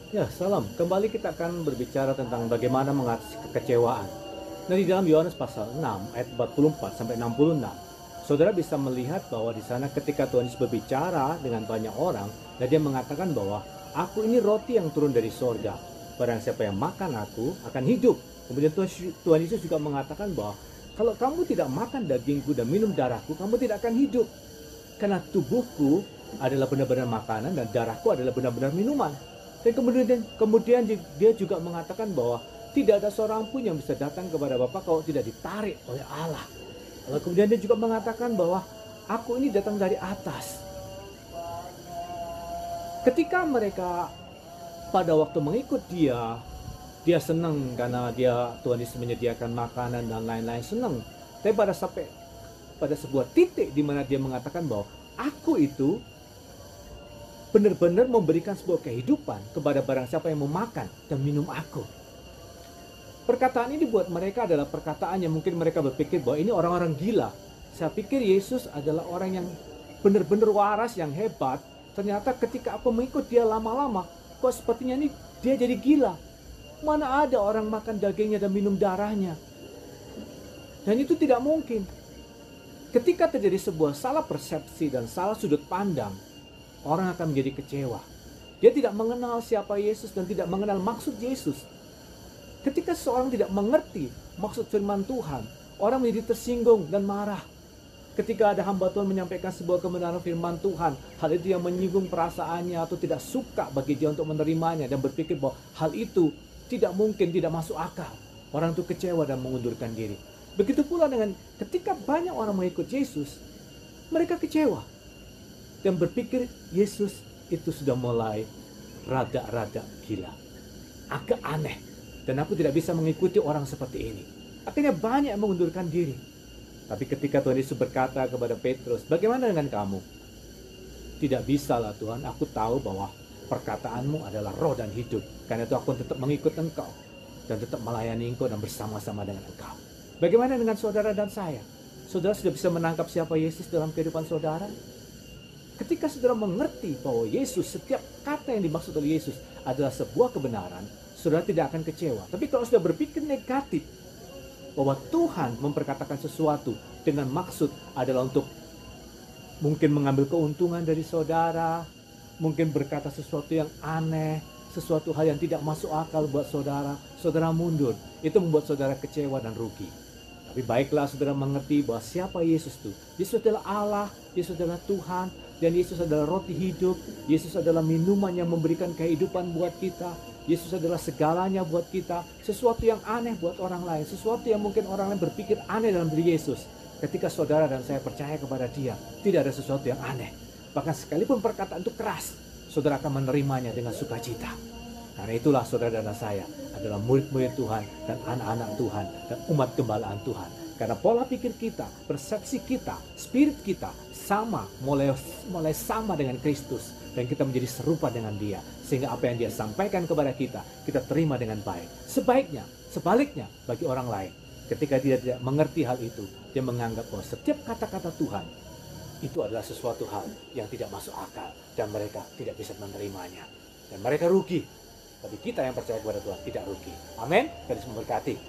Ya, salam. Kembali kita akan berbicara tentang bagaimana mengatasi kekecewaan. Nah, di dalam Yohanes pasal 6 ayat 44 sampai 66, saudara bisa melihat bahwa di sana ketika Tuhan Yesus berbicara dengan banyak orang, dan dia mengatakan bahwa aku ini roti yang turun dari sorga. Barang siapa yang makan aku akan hidup. Kemudian Tuhan Yesus juga mengatakan bahwa kalau kamu tidak makan dagingku dan minum darahku, kamu tidak akan hidup. Karena tubuhku adalah benar-benar makanan dan darahku adalah benar-benar minuman. Dan kemudian dia juga mengatakan bahwa tidak ada seorang pun yang bisa datang kepada Bapa kalau tidak ditarik oleh Allah. Lalu kemudian dia juga mengatakan bahwa aku ini datang dari atas. Ketika mereka pada waktu mengikut dia senang karena Tuhan Yesus menyediakan makanan dan lain-lain, senang. Tapi pada sebuah titik di mana dia mengatakan bahwa aku itu benar-benar memberikan sebuah kehidupan kepada barang siapa yang memakan dan minum aku. Perkataan ini buat mereka adalah perkataan yang mungkin mereka berpikir bahwa ini orang-orang gila. Saya pikir Yesus adalah orang yang benar-benar waras, yang hebat. Ternyata ketika aku mengikut dia lama-lama, kok sepertinya ini dia jadi gila. Mana ada orang makan dagingnya dan minum darahnya. Dan itu tidak mungkin. Ketika terjadi sebuah salah persepsi dan salah sudut pandang, orang akan menjadi kecewa. Dia tidak mengenal siapa Yesus dan tidak mengenal maksud Yesus. Ketika seorang tidak mengerti maksud firman Tuhan, orang menjadi tersinggung dan marah. Ketika ada hamba Tuhan menyampaikan sebuah kebenaran firman Tuhan, hal itu yang menyinggung perasaannya atau tidak suka bagi dia untuk menerimanya dan berpikir bahwa hal itu tidak mungkin, tidak masuk akal. Orang itu kecewa dan mengundurkan diri. Begitu pula dengan ketika banyak orang mengikut Yesus, mereka kecewa dan berpikir Yesus itu sudah mulai rada-rada gila, agak aneh, dan aku tidak bisa mengikuti orang seperti ini. Akhirnya banyak yang mengundurkan diri. Tapi ketika Tuhan Yesus berkata kepada Petrus, bagaimana dengan kamu? Tidak bisa lah Tuhan, aku tahu bahwa perkataanmu adalah roh dan hidup. Karena itu aku tetap mengikut engkau dan tetap melayani engkau dan bersama-sama dengan engkau. Bagaimana dengan saudara dan saya? Saudara sudah bisa menangkap siapa Yesus dalam kehidupan saudara? Ketika saudara mengerti bahwa Yesus, setiap kata yang dimaksud oleh Yesus adalah sebuah kebenaran, saudara tidak akan kecewa. Tapi kalau sudah berpikir negatif, bahwa Tuhan memperkatakan sesuatu dengan maksud adalah untuk mungkin mengambil keuntungan dari saudara, mungkin berkata sesuatu yang aneh, sesuatu hal yang tidak masuk akal buat saudara, saudara mundur. Itu membuat saudara kecewa dan rugi. Tapi baiklah saudara mengerti bahwa siapa Yesus itu. Yesus adalah Allah, Yesus adalah Tuhan, dan Yesus adalah roti hidup. Yesus adalah minuman yang memberikan kehidupan buat kita. Yesus adalah segalanya buat kita. Sesuatu yang aneh buat orang lain, sesuatu yang mungkin orang lain berpikir aneh dalam diri Yesus. Ketika saudara dan saya percaya kepada dia, tidak ada sesuatu yang aneh. Bahkan sekalipun perkataan itu keras, saudara akan menerimanya dengan sukacita. Karena itulah saudara dan saya adalah murid-murid Tuhan dan anak-anak Tuhan dan umat gembalaan Tuhan. Karena pola pikir kita, persepsi kita, spirit kita sama, mulai sama dengan Kristus. Dan kita menjadi serupa dengan dia. Sehingga apa yang dia sampaikan kepada kita, kita terima dengan baik. Sebaliknya bagi orang lain. Ketika dia tidak mengerti hal itu, dia menganggap bahwa setiap kata-kata Tuhan itu adalah sesuatu hal yang tidak masuk akal. Dan mereka tidak bisa menerimanya. Dan mereka rugi. Tapi kita yang percaya kepada Tuhan tidak rugi. Amin. Tuhan memberkati.